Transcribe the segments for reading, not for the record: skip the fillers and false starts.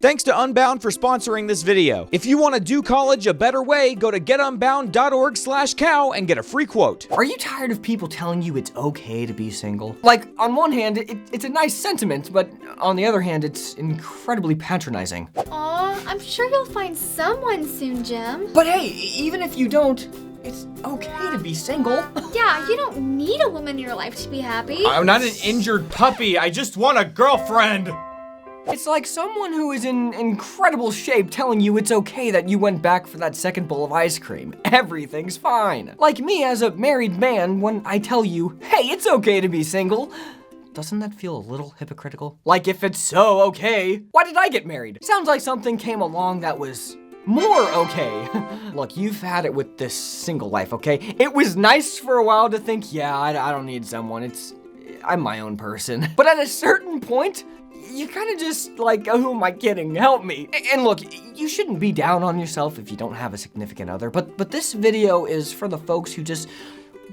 Thanks to Unbound for sponsoring this video. If you want to do college a better way, go to getunbound.org/cow and get a free quote. Are you tired of people telling you it's okay to be single? Like, on one hand, it's a nice sentiment, but on the other hand, it's incredibly patronizing. Aw, I'm sure you'll find someone soon, Jim. But hey, even if you don't, it's okay to be single. Yeah, you don't need a woman in your life to be happy. I'm not an injured puppy, I just want a girlfriend. It's like someone who is in incredible shape telling you it's okay that you went back for that second bowl of ice cream. Everything's fine. Like me as a married man, when I tell you, hey, it's okay to be single, doesn't that feel a little hypocritical? Like, if it's so okay, why did I get married? Sounds like something came along that was more okay. Look, you've had it with this single life, okay? It was nice for a while to think, yeah, I don't need someone. I'm my own person. But at a certain point, you kind of just like, oh, who am I kidding? Help me. And look, you shouldn't be down on yourself if you don't have a significant other, but this video is for the folks who just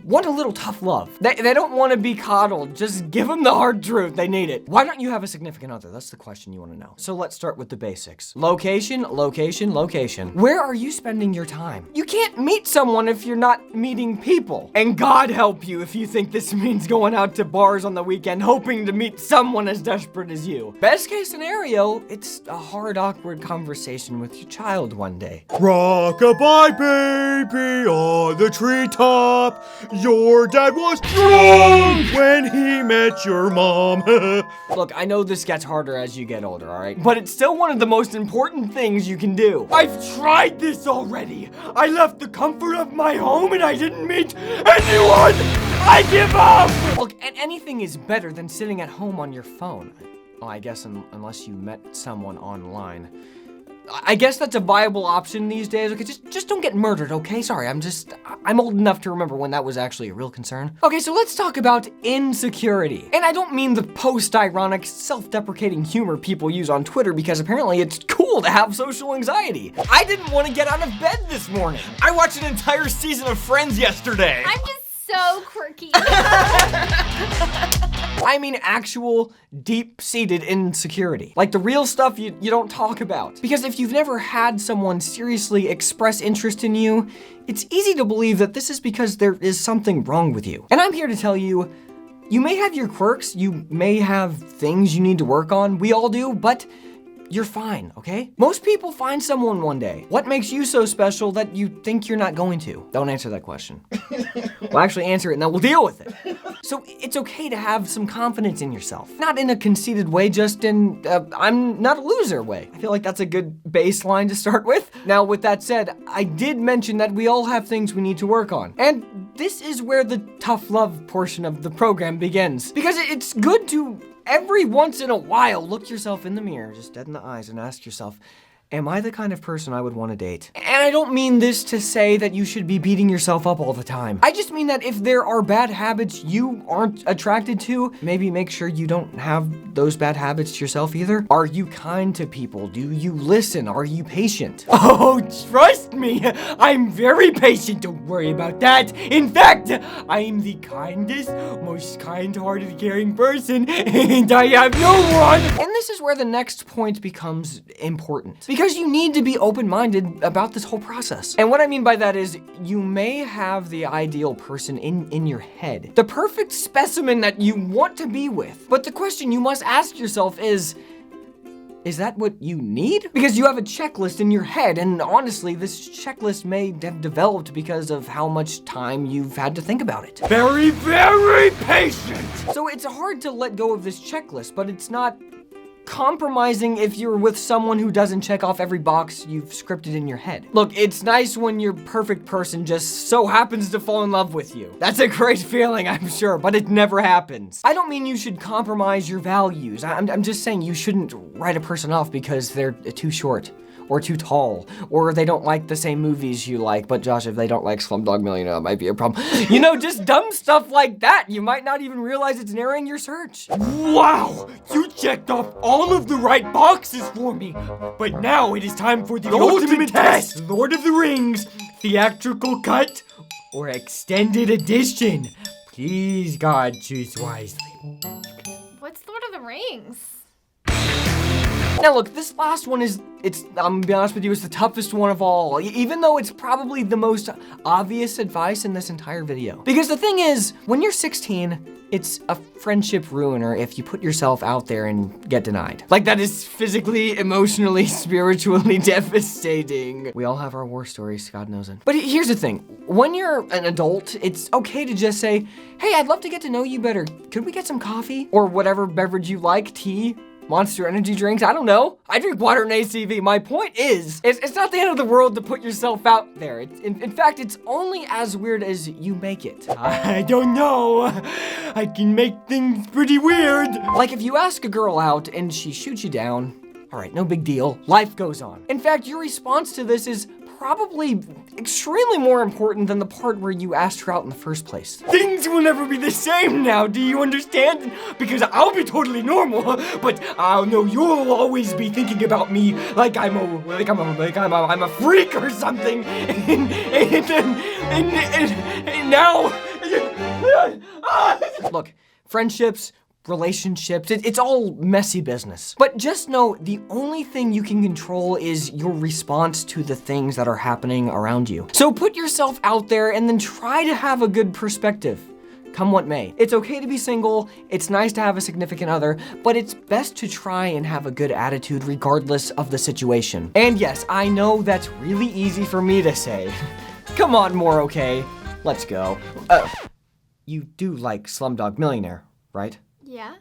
want a little tough love. They don't want to be coddled. Just give them the hard truth. They need it. Why don't you have a significant other? That's the question you want to know. So let's start with the basics. Location, location, location. Where are you spending your time? You can't meet someone if you're not meeting people. And God help you if you think this means going out to bars on the weekend hoping to meet someone as desperate as you. Best case scenario, it's a hard, awkward conversation with your child one day. Rock-a-bye baby on the treetop. Your dad was drunk when he met your mom. Look, I know this gets harder as you get older, all right? But it's still one of the most important things you can do. I've tried this already. I left the comfort of my home and I didn't meet anyone. I give up. Look, anything is better than sitting at home on your phone. Well, I guess unless you met someone online. I guess that's a viable option these days. Okay, just don't get murdered, okay? Sorry, I'm old enough to remember when that was actually a real concern. Okay, so let's talk about insecurity. And I don't mean the post-ironic, self-deprecating humor people use on Twitter because apparently it's cool to have social anxiety. I didn't want to get out of bed this morning. I watched an entire season of Friends yesterday. I'm just so quirky. I mean actual, deep-seated insecurity. Like the real stuff you don't talk about. Because if you've never had someone seriously express interest in you, it's easy to believe that this is because there is something wrong with you. And I'm here to tell you, you may have your quirks, you may have things you need to work on, we all do, but you're fine, okay? Most people find someone one day. What makes you so special that you think you're not going to? Don't answer that question. Well, actually answer it and then we'll deal with it. So it's okay to have some confidence in yourself. Not in a conceited way, just in I'm not a loser way. I feel like that's a good baseline to start with. Now, with that said, I did mention that we all have things we need to work on. And this is where the tough love portion of the program begins. Because it's good to every once in a while, look yourself in the mirror, just dead in the eyes, and ask yourself, am I the kind of person I would want to date? And I don't mean this to say that you should be beating yourself up all the time. I just mean that if there are bad habits you aren't attracted to, maybe make sure you don't have those bad habits to yourself either. Are you kind to people? Do you listen? Are you patient? Oh, trust me, I'm very patient, don't worry about that. In fact, I'm the kindest, most kind-hearted, caring person, and I have no one. And this is where the next point becomes important. Because you need to be open-minded about this whole process. And what I mean by that is, you may have the ideal person in your head. The perfect specimen that you want to be with. But the question you must ask yourself is that what you need? Because you have a checklist in your head, and honestly, this checklist may have developed because of how much time you've had to think about it. Very, very patient. So it's hard to let go of this checklist, but it's not compromising if you're with someone who doesn't check off every box you've scripted in your head. Look, it's nice when your perfect person just so happens to fall in love with you. That's a great feeling, I'm sure, but it never happens. I don't mean you should compromise your values. I'm just saying you shouldn't write a person off because they're too short, or too tall, or they don't like the same movies you like. But Josh, if they don't like Slumdog Millionaire, that might be a problem. You know, just dumb stuff like that. You might not even realize it's narrowing your search. Wow, you checked off all of the right boxes for me. But now it is time for the ultimate test. Lord of the Rings, theatrical cut, or extended edition. Please, God, choose wisely. What's Lord of the Rings? Now look, this last one I'm gonna be honest with you, it's the toughest one of all, even though it's probably the most obvious advice in this entire video. Because the thing is, when you're 16, it's a friendship ruiner if you put yourself out there and get denied. Like, that is physically, emotionally, spiritually devastating. We all have our war stories, God knows it. But here's the thing, when you're an adult, it's okay to just say, hey, I'd love to get to know you better. Could we get some coffee? Or whatever beverage you like, tea? Monster energy drinks, I don't know. I drink water and ACV. My point is, it's not the end of the world to put yourself out there. In fact, it's only as weird as you make it. I don't know. I can make things pretty weird. Like if you ask a girl out and she shoots you down, all right, no big deal. Life goes on. In fact, your response to this is probably extremely more important than the part where you asked her out in the first place. Things will never be the same now, do you understand? Because I'll be totally normal, but I'll know you'll always be thinking about me like I'm a freak or something. And now. Look, friendships, relationships, it's all messy business. But just know the only thing you can control is your response to the things that are happening around you. So put yourself out there and then try to have a good perspective. Come what may. It's okay to be single, it's nice to have a significant other, but it's best to try and have a good attitude regardless of the situation. And yes, I know that's really easy for me to say. Come on, more okay? Let's go. You do like Slumdog Millionaire, right? Yeah?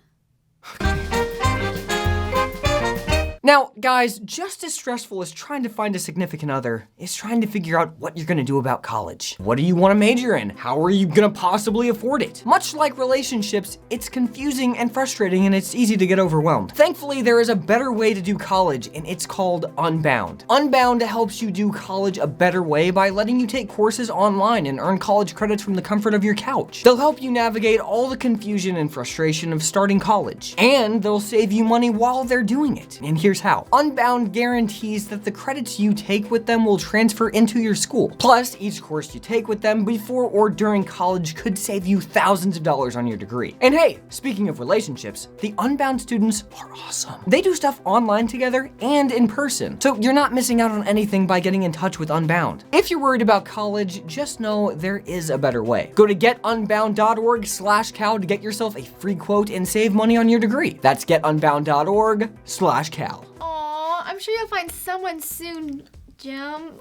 Now, guys, just as stressful as trying to find a significant other is trying to figure out what you're gonna do about college. What do you wanna major in? How are you gonna possibly afford it? Much like relationships, it's confusing and frustrating and it's easy to get overwhelmed. Thankfully, there is a better way to do college and it's called Unbound. Unbound helps you do college a better way by letting you take courses online and earn college credits from the comfort of your couch. They'll help you navigate all the confusion and frustration of starting college. And they'll save you money while they're doing it. And here's how. Unbound guarantees that the credits you take with them will transfer into your school. Plus, each course you take with them before or during college could save you thousands of dollars on your degree. And hey, speaking of relationships, the Unbound students are awesome. They do stuff online together and in person, so you're not missing out on anything by getting in touch with Unbound. If you're worried about college, just know there is a better way. Go to getunbound.org/cow to get yourself a free quote and save money on your degree. That's getunbound.org/cow. Aw, I'm sure you'll find someone soon, Jim.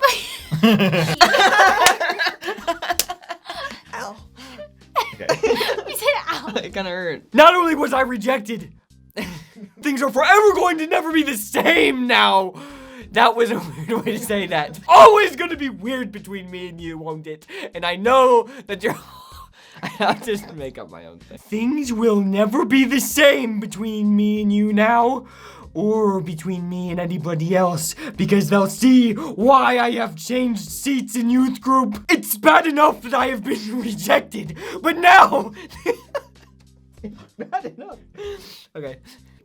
Ow. You said ow. It kinda hurt. Not only was I rejected, things are forever going to never be the same now. That was a weird way to say that. Always gonna be weird between me and you, won't it? And I know that you're... I have to just make up my own thing. Things will never be the same between me and you now, or between me and anybody else, because they'll see why I have changed seats in youth group. It's bad enough that I have been rejected, but now... It's bad enough. Okay.